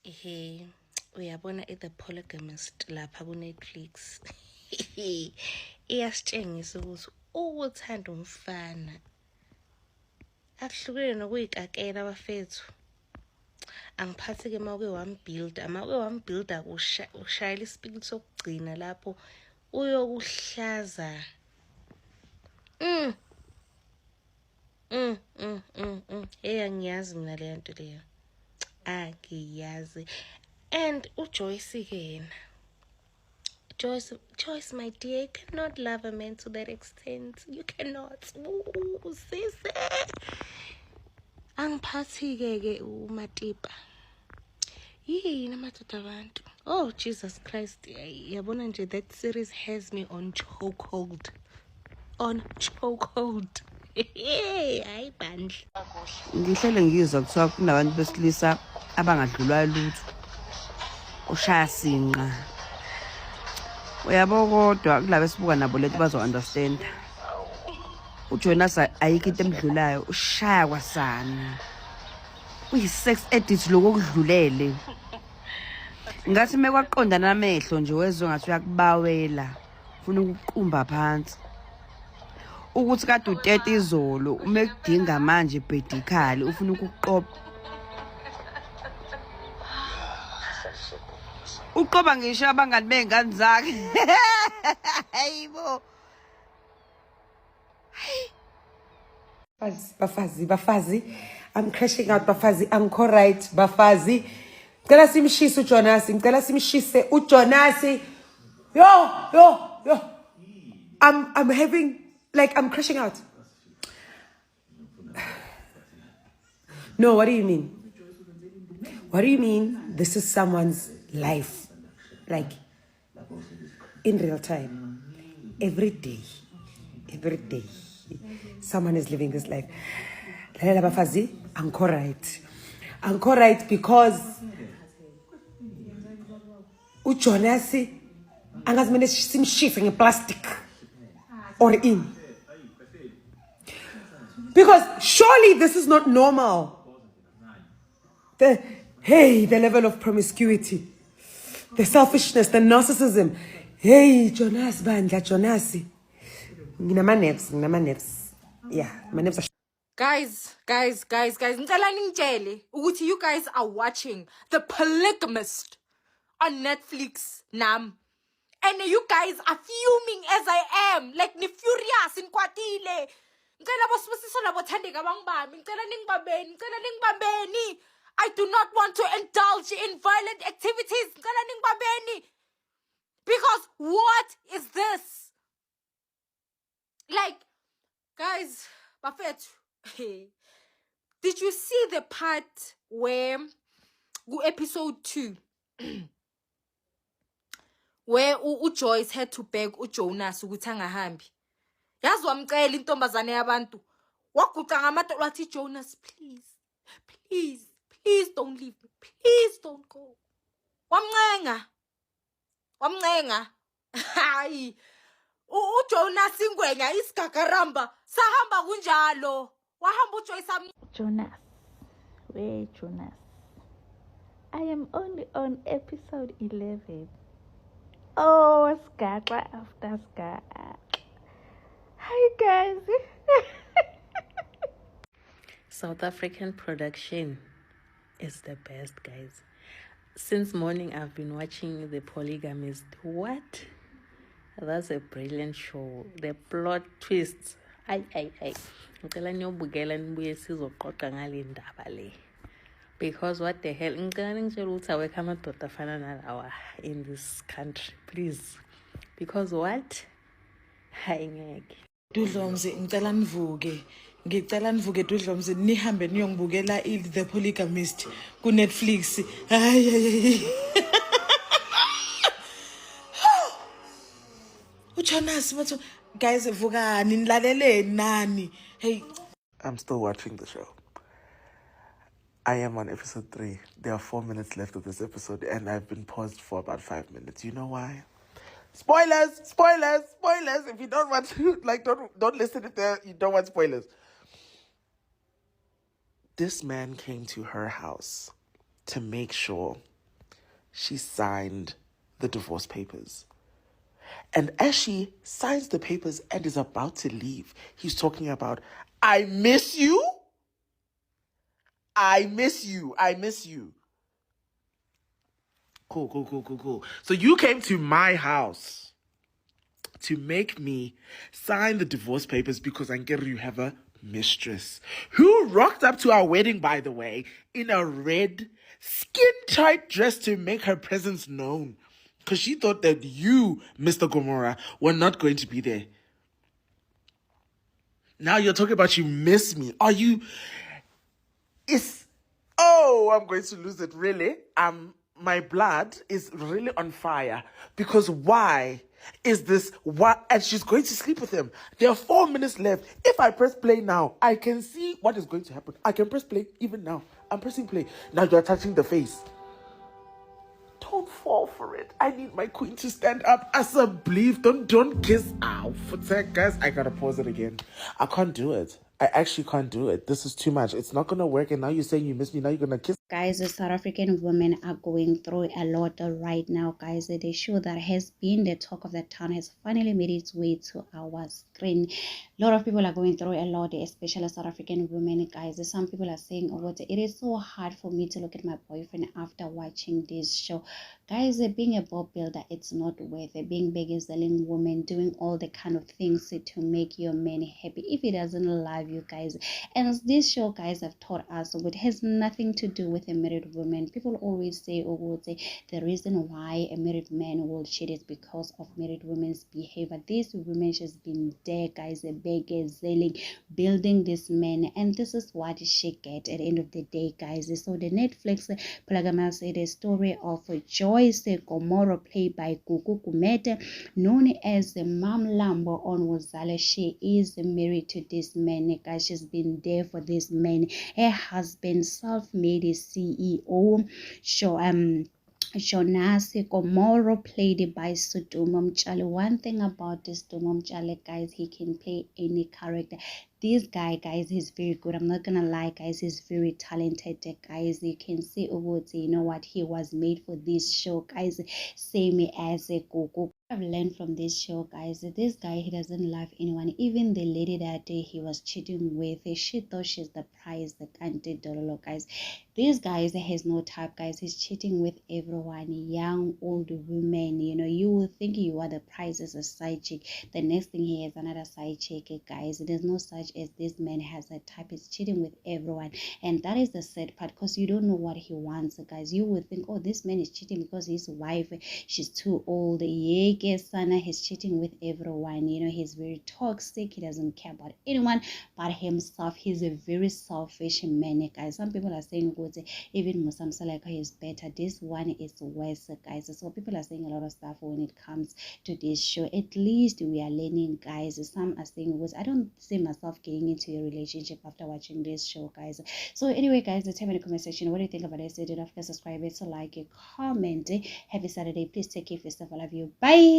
Ehe, uyabona The Polygamist lapha ku-Netflix. Iyasitshengisa ukuthi ukuthanda umfana akuhlukile nokuyikakela bafethu. Angiphathi-ke mawuke wambuilda ushayela isipiliti sokugcina lapho uyokuhlaza. Angiyazi mina leyo nto leyo. Angiyazi. And uJoyce-ke yena. Joyce, my dear, you cannot love a man to that extent. You cannot. Sisi. Angiphathi-ke uMatipa. Yini amadoda abantu. Oh, Jesus Christ. Yabona nje, that series has me on chokehold. On chokehold. Hayi bandla. Ngihlele ngizwa kuthiwa kunabantu besilisa abangadlulwa lutho. Ushaya sinqa. Uyabo kodwa kulabo esibuka nabo lethu bazo-understand. uJonas ayikho into emdlulayo, ushaya kwasani. Uyi-sex addict lokudlulele. Ngathi mekwaqondana amehlo nje wezwe ngathi uyakubawela. Ufuna ukuqumba phansi. Ukuthi kade utete izolo umekudinga manje ibhedikali ufuna ukuqoba. Uqoba ngisho abangani bengane zakhe. Hayibo. Bafazi. I'm crashing out, Bafazi. Anchor right, Bafazi. Ngicela simshise uJonasi. Yo. I'm having, like, I'm crashing out. No, what do you mean? What do you mean this is someone's life? Like, in real time. Every day. Someone is living this life. Lalela Bafazi, anchor right because uJonasi angazimene simshife nge-plastic or in. Because surely this is not normal. The level of promiscuity, the selfishness, the narcissism. Hey, Jonasi. Nginama nerves. Yeah, my nerves are... Guys, ngicela ningitshele ukuthi you guys are watching The Polygamist on Netflix nam. And you guys are fuming as I am. Like ni furious ngikwatile. Ngicela bosibusiso labothandeka bangibami. Ngicela ningibambeni. I do not want to indulge in violent activities. Ngicela ningibambeni. Because what is this? Like, guys, bafethu. Did you see the part where episode 2 where uJoyce had to beg uJonas ukuthi angahambi? Yazi wamcela intombazane yabantu. Waguqa ngamadolo wathi, Jonas, please don't leave me. Please don't go. Wamncenga. Hayi. uJonas ingwenya isigagaramba sahamba kunjalo. Wahamba uJoyce Jonas. Where Jonas? I am only on episode 11. Oh, scatter after scatter. Hi guys. South African production is the best, guys. Since morning I've been watching The Polygamist. What? That's a brilliant show. The plot twists. Ngicela niyobukela nibuye sizoqoqa ngale ndaba le. Because what the hell? Ngicela ningitshela ukuthi awekho amadoda afana nalawa in this country, please. Because what? Hayi ngeke. Dudlomzi ngicela nivuke Dudlomzi nihambe niyongibukela The Polygamist ku Netflix. Hayi. uJonas batho guys vukani nilaleleni nani. Hey, I'm still watching the show. I am on episode 3. There are 4 minutes left of this episode, and I've been paused for about 5 minutes. You know why? Spoilers! If you don't want to, don't listen if you don't want spoilers. This man came to her house to make sure she signed the divorce papers. And as she signs the papers and is about to leave, he's talking about, I miss you. I miss you. I miss you. Cool. So you came to my house to make me sign the divorce papers because Ankere, you have a mistress who rocked up to our wedding, by the way, in a red, skin-tight dress to make her presence known. Because she thought that you, Mr. Gomorrah, were not going to be there. Now you're talking about you miss me. Are you... I'm going to lose it, really. My blood is really on fire. Because why is this... And she's going to sleep with him. There are 4 minutes left. If I press play now, I can see what is going to happen. I can press play even now. I'm pressing play. Now you're touching the face. Don't fall for it. I need my queen to stand up. Asableef. Don't kiss. Ow. For tech, guys, I gotta pause it again. I can't do it. I actually can't do it. This is too much. It's not gonna work. And now you're saying you miss me. Now you're gonna kiss. Guys, the South African women are going through a lot right now, guys. The show that has been the talk of the town has finally made its way to our screen. A lot of people are going through a lot, especially South African women, guys. Some people are saying, oh, it is so hard for me to look at my boyfriend after watching this show. Guys, being a boat builder, it's not worth it. Being big and selling woman, doing all the kind of things to make your man happy if he doesn't love you, guys. And this show, guys, have taught us it has nothing to do with a married woman. People always say or will say the reason why a married man will cheat is because of married women's behavior. This woman has been there, guys, begging, selling, building this man, and this is what she get at the end of the day, guys. So the Netflix Polygamous said the story of Joyce Gomorrah, played by Gugu Gumede, known as the Mam Lambo on Wozale. She is married to this man, guys. She's been there for this man. Her husband, self-made CEO. Jonas Gomorrah, played by Sudumo Mtshali. One thing about this Sudumo Mtshali, guys, he can play any character. This guy, guys, he's very good. I'm not gonna lie, guys, he's very talented, guys. You can see you know what, he was made for this show, guys. Same as a Gogo. I've learned from this show, guys, this guy, he doesn't love anyone. Even the lady that he was cheating with, she thought she's the prize, the candidate, guys. This guy has no type, guys. He's cheating with everyone, young, old women. You know, you will think you are the prize as a side chick. The next thing, he has another side chick, guys. There's no such as this man has a type. He's cheating with everyone, and that is the sad part, because you don't know what he wants, guys. You will think, oh, this man is cheating because his wife, she's too old. Sana, he's cheating with everyone. You know, he's very toxic. He doesn't care about anyone but himself. He's a very selfish man, guys. Some people are saying even Musam Salaka is better. This one is worse, guys. So people are saying a lot of stuff when it comes to this show. At least we are learning, guys. Some are saying I don't see myself getting into a relationship after watching this show, guys. So anyway, guys, tell me in the comment section what do you think about it. So don't forget to subscribe, so like, comment. Happy Saturday. Please take care of yourself. I love you. Bye.